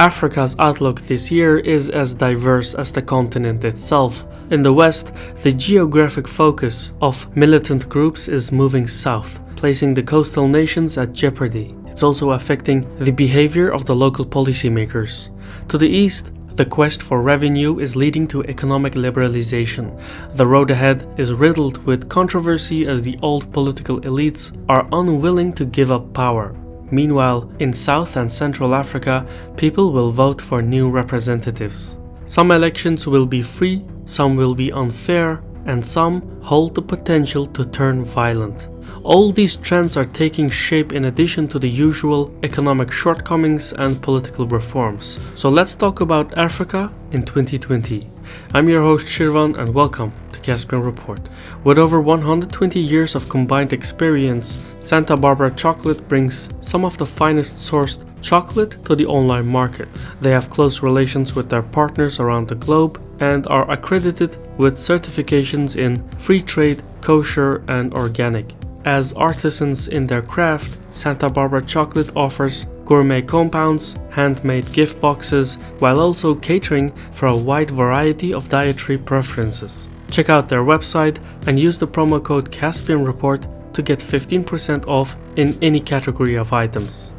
Africa's outlook this year is as diverse as the continent itself. In the West, the geographic focus of militant groups is moving south, placing the coastal nations at jeopardy. It's also affecting the behavior of the local policymakers. To the east, the quest for revenue is leading to economic liberalisation. The road ahead is riddled with controversy as the old political elites are unwilling to give up power. Meanwhile, in South and Central Africa, people will vote for new representatives. Some elections will be free, some will be unfair, and some hold the potential to turn violent. All these trends are taking shape in addition to the usual economic shortcomings and political reforms. So let's talk about Africa in 2020. I'm your host Shirvan and welcome to Caspian Report. With over 120 years of combined experience, Santa Barbara Chocolate brings some of the finest sourced chocolate to the online market. They have close relations with their partners around the globe and are accredited with certifications in free trade, kosher, and organic. As artisans in their craft, Santa Barbara Chocolate offers gourmet compounds, handmade gift boxes, while also catering for a wide variety of dietary preferences. Check out their website and use the promo code CaspianReport to get 15% off in any category of items.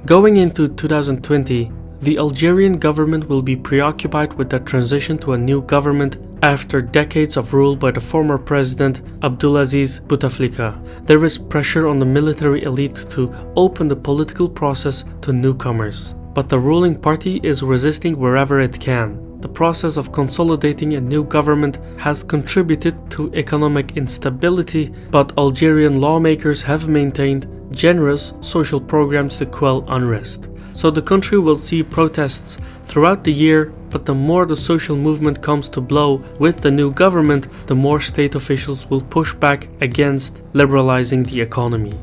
Going into 2020, the Algerian government will be preoccupied with the transition to a new government after decades of rule by the former president Abdulaziz Bouteflika. There is pressure on the military elite to open the political process to newcomers, but the ruling party is resisting wherever it can. The process of consolidating a new government has contributed to economic instability, but Algerian lawmakers have maintained generous social programs to quell unrest. So the country will see protests throughout the year, but the more the social movement comes to blow with the new government, the more state officials will push back against liberalizing the economy.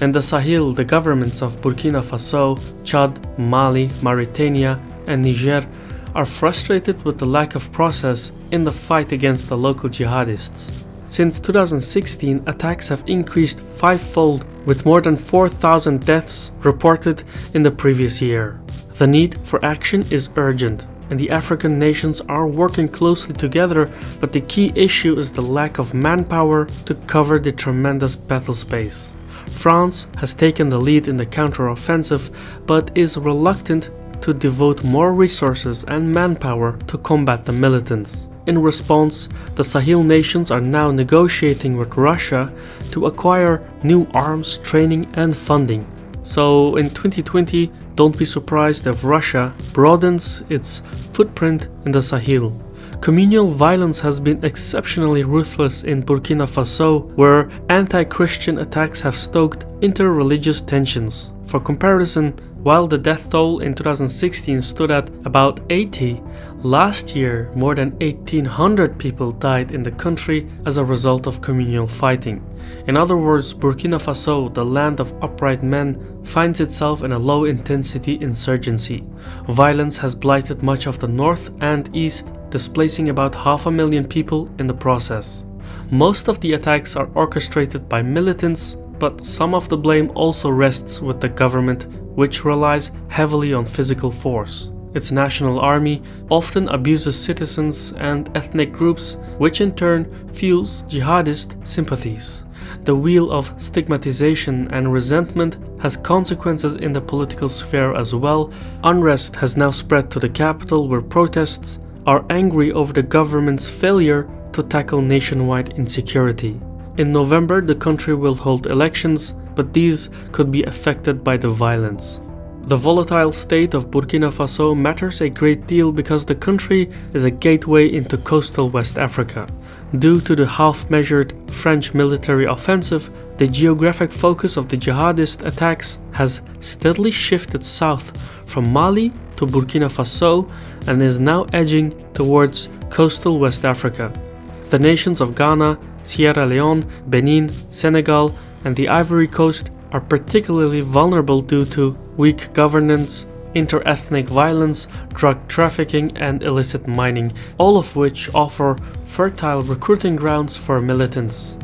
In the Sahel, the governments of Burkina Faso, Chad, Mali, Mauritania, and Niger are frustrated with the lack of process in the fight against the local jihadists. Since 2016, attacks have increased fivefold, with more than 4,000 deaths reported in the previous year. The need for action is urgent, and the African nations are working closely together, but the key issue is the lack of manpower to cover the tremendous battle space. France has taken the lead in the counter-offensive, but is reluctant to devote more resources and manpower to combat the militants. In response, the Sahel nations are now negotiating with Russia to acquire new arms, training, and funding. So in 2020, don't be surprised if Russia broadens its footprint in the Sahel. Communal violence has been exceptionally ruthless in Burkina Faso, where anti-Christian attacks have stoked inter-religious tensions. For comparison, while the death toll in 2016 stood at about 80, last year more than 1,800 people died in the country as a result of communal fighting. In other words, Burkina Faso, the land of upright men, finds itself in a low-intensity insurgency. Violence has blighted much of the north and east, displacing about 500,000 people in the process. Most of the attacks are orchestrated by militants, but some of the blame also rests with the government, which relies heavily on physical force. Its national army often abuses citizens and ethnic groups, which in turn fuels jihadist sympathies. The wheel of stigmatization and resentment has consequences in the political sphere as well. Unrest has now spread to the capital, where protests are angry over the government's failure to tackle nationwide insecurity. In November, the country will hold elections, but these could be affected by the violence. The volatile state of Burkina Faso matters a great deal because the country is a gateway into coastal West Africa. Due to the half-measured French military offensive, the geographic focus of the jihadist attacks has steadily shifted south from Mali to Burkina Faso and is now edging towards coastal West Africa. The nations of Ghana, Sierra Leone, Benin, Senegal, and the Ivory Coast are particularly vulnerable due to weak governance, inter-ethnic violence, drug trafficking, and illicit mining, all of which offer fertile recruiting grounds for militants.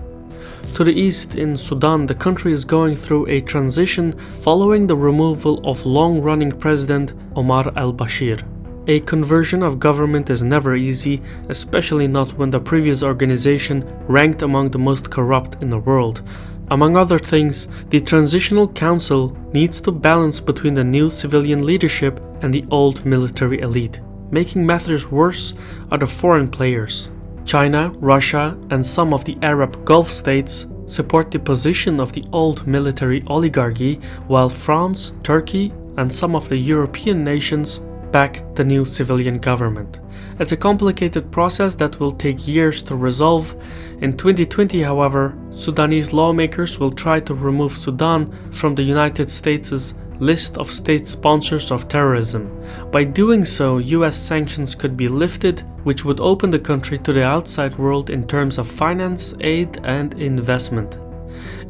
To the east, in Sudan, the country is going through a transition following the removal of long-running President Omar al-Bashir. A conversion of government is never easy, especially not when the previous organization ranked among the most corrupt in the world. Among other things, the Transitional Council needs to balance between the new civilian leadership and the old military elite. Making matters worse are the foreign players. China, Russia, and some of the Arab Gulf states support the position of the old military oligarchy, while France, Turkey, and some of the European nations back the new civilian government. It's a complicated process that will take years to resolve. In 2020, however, Sudanese lawmakers will try to remove Sudan from the United States' list of state sponsors of terrorism. By doing so, US sanctions could be lifted, which would open the country to the outside world in terms of finance, aid, and investment.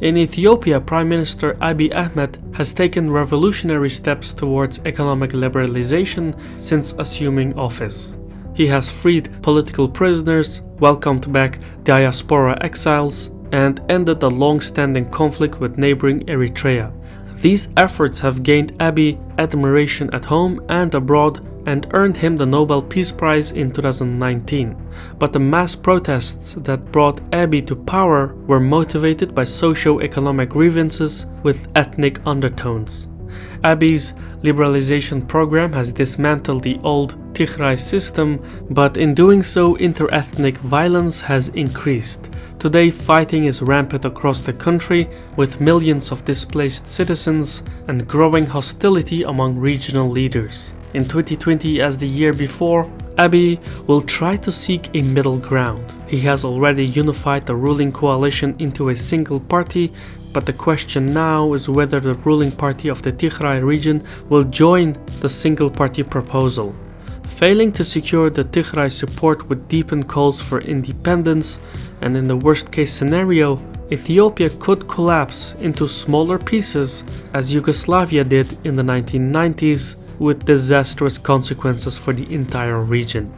In Ethiopia, Prime Minister Abiy Ahmed has taken revolutionary steps towards economic liberalisation since assuming office. He has freed political prisoners, welcomed back diaspora exiles, and ended the long-standing conflict with neighboring Eritrea. These efforts have gained Abiy admiration at home and abroad and earned him the Nobel Peace Prize in 2019. But the mass protests that brought Abiy to power were motivated by socio-economic grievances with ethnic undertones. Abiy's liberalisation program has dismantled the old Tigray system, but in doing so, inter-ethnic violence has increased. Today, fighting is rampant across the country, with millions of displaced citizens and growing hostility among regional leaders. In 2020, as the year before, Abiy will try to seek a middle ground. He has already unified the ruling coalition into a single party, but the question now is whether the ruling party of the Tigray region will join the single-party proposal. Failing to secure the Tigray support would deepen calls for independence, and in the worst-case scenario, Ethiopia could collapse into smaller pieces as Yugoslavia did in the 1990s, with disastrous consequences for the entire region.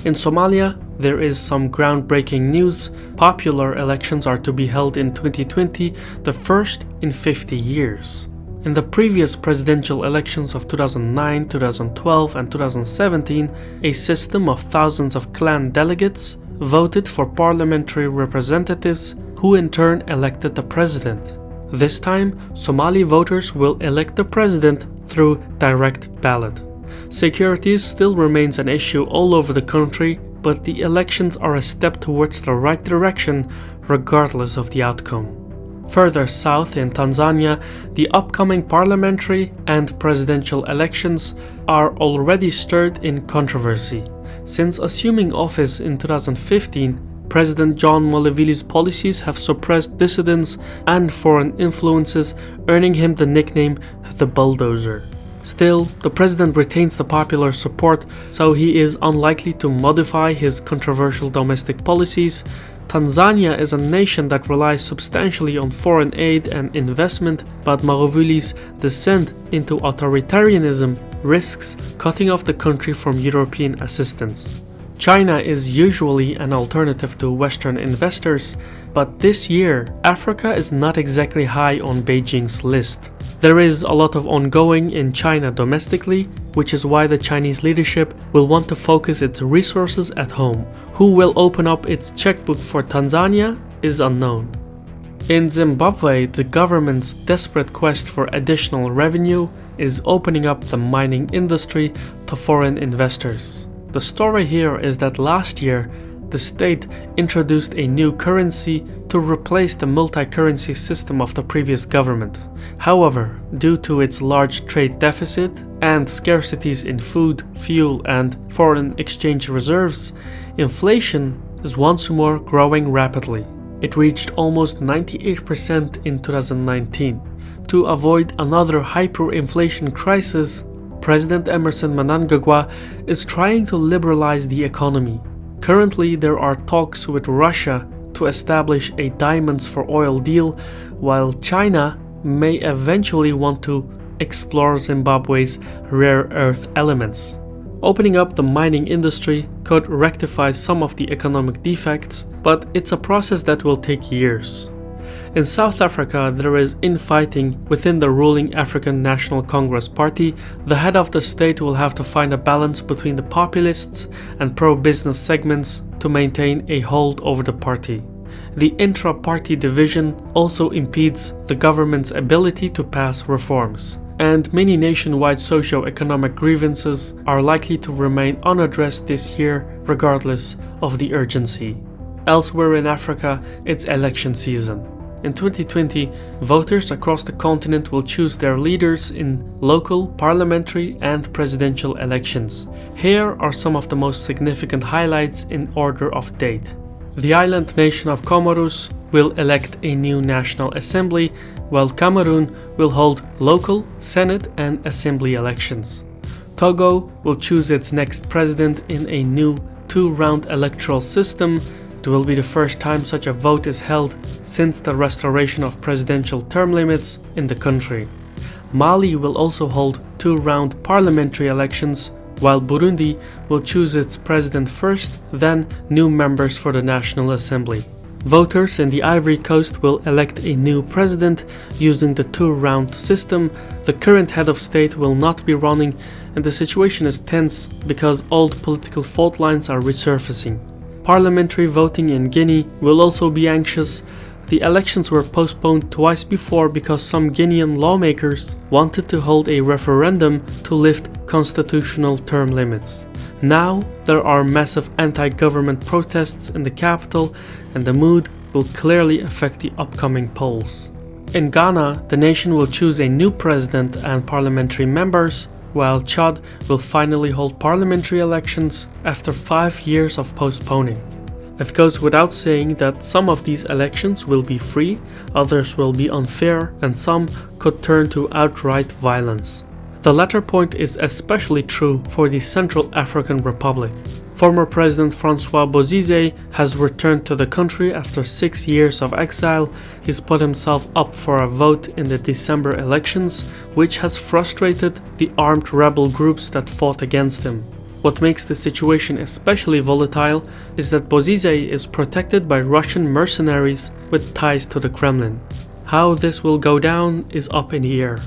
In Somalia, there is some groundbreaking news. Popular elections are to be held in 2020, the first in 50 years. In the previous presidential elections of 2009, 2012, and 2017, a system of thousands of clan delegates voted for parliamentary representatives who in turn elected the president. This time, Somali voters will elect the president through direct ballot. Security still remains an issue all over the country, but the elections are a step towards the right direction regardless of the outcome. Further south in Tanzania, the upcoming parliamentary and presidential elections are already stirred in controversy. Since assuming office in 2015, President John Maguful's policies have suppressed dissidents and foreign influences, earning him the nickname the bulldozer. Still, the president retains the popular support, so he is unlikely to modify his controversial domestic policies. Tanzania is a nation that relies substantially on foreign aid and investment, but Magufuli's descent into authoritarianism risks cutting off the country from European assistance. China is usually an alternative to Western investors, but this year, Africa is not exactly high on Beijing's list. There is a lot of ongoing in China domestically, which is why the Chinese leadership will want to focus its resources at home. Who will open up its checkbook for Tanzania is unknown. In Zimbabwe, the government's desperate quest for additional revenue is opening up the mining industry to foreign investors. The story here is that last year, the state introduced a new currency to replace the multi-currency system of the previous government. However, due to its large trade deficit and scarcities in food, fuel, and foreign exchange reserves, inflation is once more growing rapidly. It reached almost 98% in 2019. To avoid another hyperinflation crisis, President Emerson Mnangagwa is trying to liberalize the economy. Currently, there are talks with Russia to establish a diamonds for oil deal, while China may eventually want to explore Zimbabwe's rare earth elements. Opening up the mining industry could rectify some of the economic defects, but it's a process that will take years. In South Africa, there is infighting within the ruling African National Congress Party. The head of the state will have to find a balance between the populists and pro-business segments to maintain a hold over the party. The intra-party division also impedes the government's ability to pass reforms, and many nationwide socio-economic grievances are likely to remain unaddressed this year regardless of the urgency. Elsewhere in Africa, it's election season. In 2020, voters across the continent will choose their leaders in local, parliamentary and presidential elections. Here are some of the most significant highlights in order of date. The island nation of Comoros will elect a new National Assembly, while Cameroon will hold local, Senate and Assembly elections. Togo will choose its next president in a new two-round electoral system. It will be the first time such a vote is held since the restoration of presidential term limits in the country. Mali will also hold two-round parliamentary elections, while Burundi will choose its president first, then new members for the National Assembly. Voters in the Ivory Coast will elect a new president using the two-round system. The current head of state will not be running, and the situation is tense because old political fault lines are resurfacing. Parliamentary voting in Guinea will also be anxious. The elections were postponed twice before because some Guinean lawmakers wanted to hold a referendum to lift constitutional term limits. Now there are massive anti-government protests in the capital, and the mood will clearly affect the upcoming polls. In Ghana, the nation will choose a new president and parliamentary members, while Chad will finally hold parliamentary elections after 5 years of postponing. It goes without saying that some of these elections will be free, others will be unfair, and some could turn to outright violence. The latter point is especially true for the Central African Republic. Former President Francois Bozize has returned to the country after 6 years of exile. He's put himself up for a vote in the December elections, which has frustrated the armed rebel groups that fought against him. What makes the situation especially volatile is that Bozize is protected by Russian mercenaries with ties to the Kremlin. How this will go down is up in the air.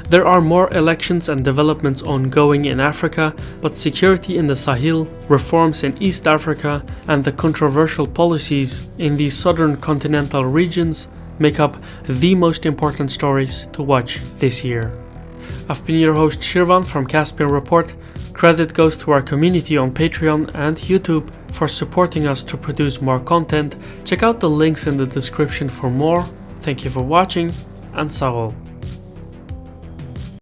There are more elections and developments ongoing in Africa, but security in the Sahel, reforms in East Africa, and the controversial policies in the southern continental regions make up the most important stories to watch this year. I've been your host Shirvan from Caspian Report. Credit goes to our community on Patreon and YouTube for supporting us to produce more content. Check out the links in the description for more. Thank you for watching, and Sahol.